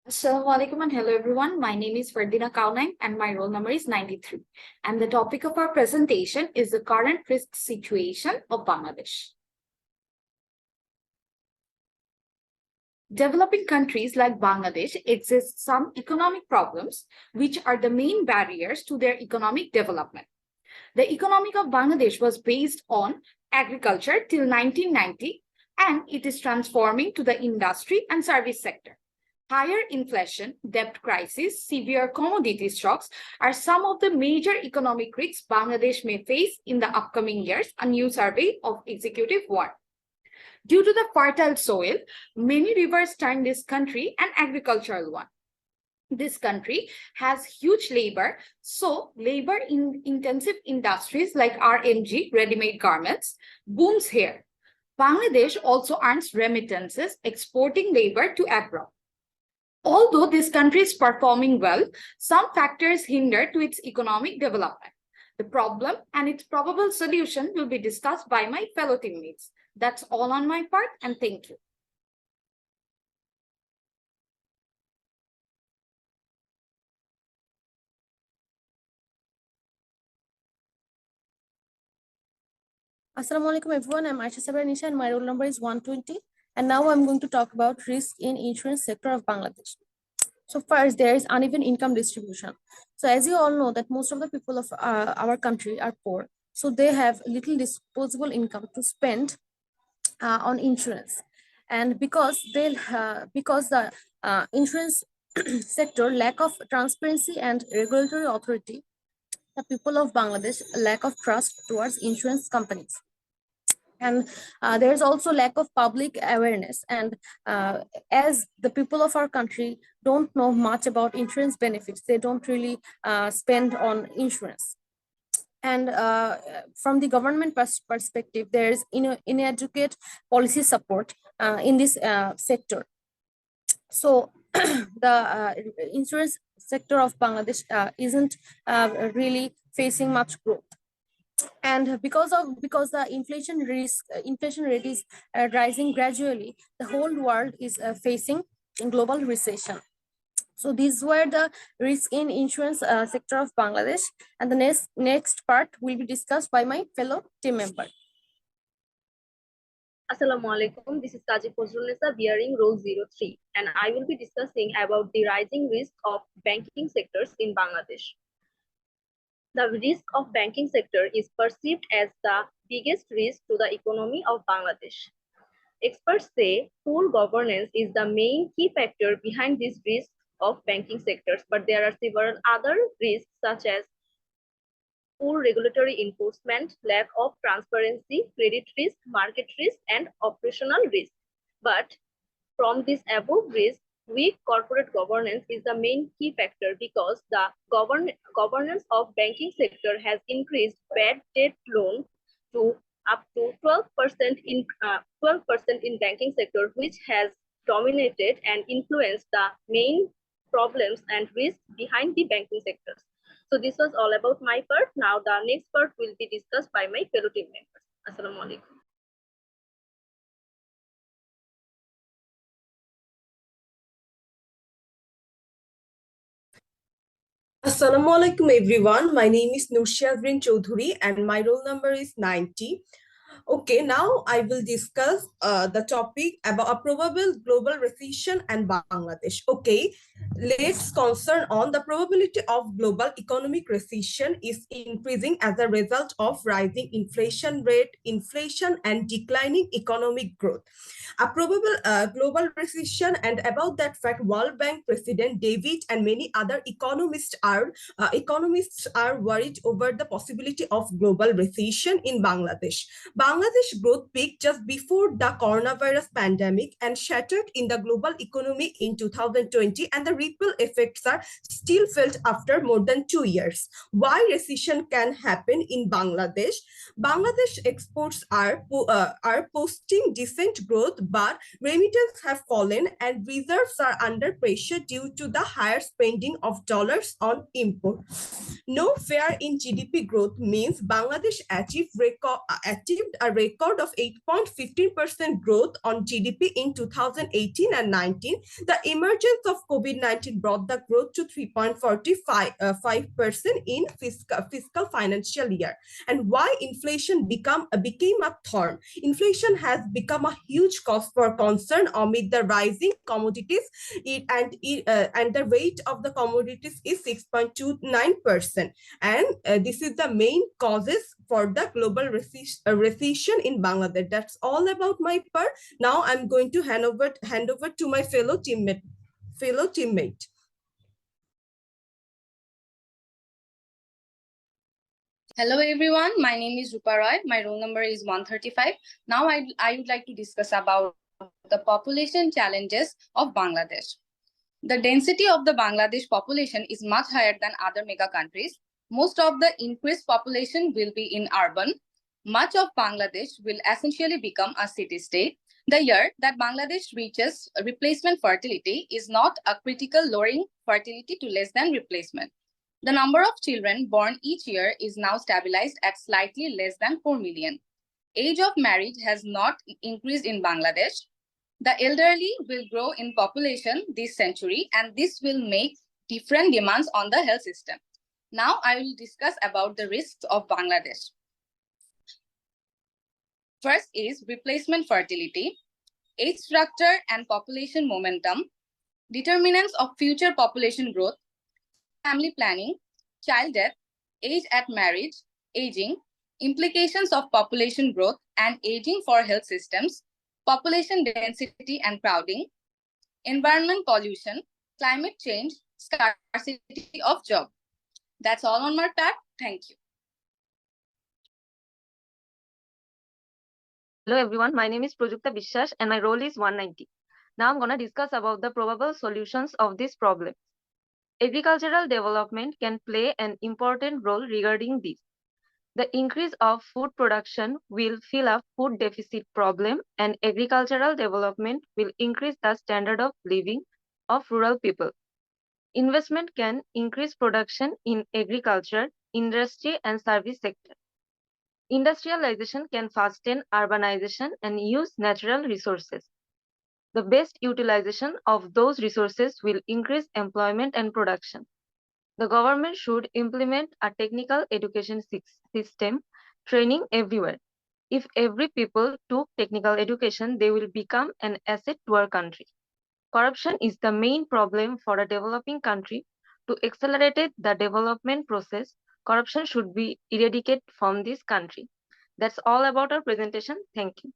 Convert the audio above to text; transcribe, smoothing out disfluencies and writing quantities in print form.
Assalamu alaikum and hello everyone. My name is Ferdina Kaunaim and my roll number is 93. And the topic of our presentation is the current risk situation of Bangladesh. Developing countries like Bangladesh exist some economic problems which are the main barriers to their economic development. The economy of Bangladesh was based on agriculture till 1990 and it is transforming to the industry and service sector. Higher inflation, debt crisis, severe commodity shocks are some of the major economic risks Bangladesh may face in the upcoming years, a new survey of Executive warned. Due to the fertile soil, many rivers turn this country an agricultural one. This country has huge labor, so labor-intensive industries like RMG, ready-made garments, booms here. Bangladesh also earns remittances, exporting labor to abroad. Although this country is performing well, some factors hinder to its economic development. The problem and its probable solution will be discussed by my fellow teammates. That's all on my part, and thank you. Assalamu alaikum everyone, I'm Aisha Sabra Nisha and my roll number is 120. And now I'm going to talk about risk in insurance sector of Bangladesh. So first, there is uneven income distribution. So as you all know that most of the people of our country are poor. So they have little disposable income to spend on insurance. And because the insurance sector lack of transparency and regulatory authority, the people of Bangladesh lack of trust towards insurance companies. And there's also lack of public awareness, and as the people of our country don't know much about insurance benefits, they don't really spend on insurance. And from the government perspective, there is inadequate policy support in this sector. So the insurance sector of Bangladesh isn't really facing much growth. And because the inflation rate is rising gradually, the whole world is facing global recession. So these were the risks in insurance sector of Bangladesh, and the next part will be discussed by my fellow team member. Assalamu alaikum. This is Kaji Fazrulnisa bearing role 03, and I will be discussing about the rising risk of banking sectors in Bangladesh. The risk of banking sector is perceived as the biggest risk to the economy of Bangladesh. Experts say poor governance is the main key factor behind this risk of banking sectors, but there are several other risks such as poor regulatory enforcement, lack of transparency, credit risk, market risk, and operational risk. But from this above risk, weak corporate governance is the main key factor because the governance of banking sector has increased bad debt loan to up to 12% in banking sector, which has dominated and influenced the main problems and risks behind the banking sectors. So this was all about my part. Now the next part will be discussed by my fellow team members. Assalamu alaikum. Assalamu alaikum everyone. My name is Nurshia Choudhury and my roll number is 90. Okay, now I will discuss the topic about a probable global recession and Bangladesh. Okay, let's concern on the probability of global economic recession is increasing as a result of rising inflation rate, inflation and declining economic growth. A probable global recession, and about that fact, World Bank President David and many other economists are worried over the possibility of global recession in Bangladesh. Bangladesh growth peaked just before the coronavirus pandemic and shattered in the global economy in 2020, and the ripple effects are still felt after more than 2 years. Why recession can happen in Bangladesh? Bangladesh exports are posting decent growth, but remittances have fallen and reserves are under pressure due to the higher spending of dollars on import. No fair in GDP growth means Bangladesh achieved a record of 8.15% growth on GDP in 2018 and 19. The emergence of COVID-19 brought the growth to 3.45% in fiscal financial year. And why inflation became a thorn? Inflation has become a huge cause for concern amid the rising commodities, and the rate of the commodities is 6.29%. And this is the main causes for the global recession in Bangladesh. That's all about my part. Now I'm going to hand over to my fellow teammate. Hello everyone, my name is Rupa Roy. My roll number is 135. Now I would like to discuss about the population challenges of Bangladesh. The density of the Bangladesh population is much higher than other mega countries. Most of the increased population will be in urban. Much of Bangladesh will essentially become a city-state. The year that Bangladesh reaches replacement fertility is not a critical, lowering fertility to less than replacement. The number of children born each year is now stabilized at slightly less than 4 million. Age of marriage has not increased in Bangladesh. The elderly will grow in population this century, and this will make different demands on the health system. Now I will discuss about the risks of Bangladesh. First is replacement fertility, age structure and population momentum, determinants of future population growth, family planning, child death, age at marriage, aging, implications of population growth and aging for health systems, population density and crowding, environment pollution, climate change, scarcity of job. That's all on my part. Thank you. Hello everyone, my name is Projukta Bishwas and my role is 190. Now I'm going to discuss about the probable solutions of this problem. Agricultural development can play an important role regarding this. The increase of food production will fill up food deficit problem, and agricultural development will increase the standard of living of rural people. Investment can increase production in agriculture, industry and service sector. Industrialization can fasten urbanization and use natural resources. The best utilization of those resources will increase employment and production. The government should implement a technical education system, training everywhere. If every people took technical education, they will become an asset to our country. Corruption is the main problem for a developing country. To accelerate the development process, corruption should be eradicated from this country. That's all about our presentation. Thank you.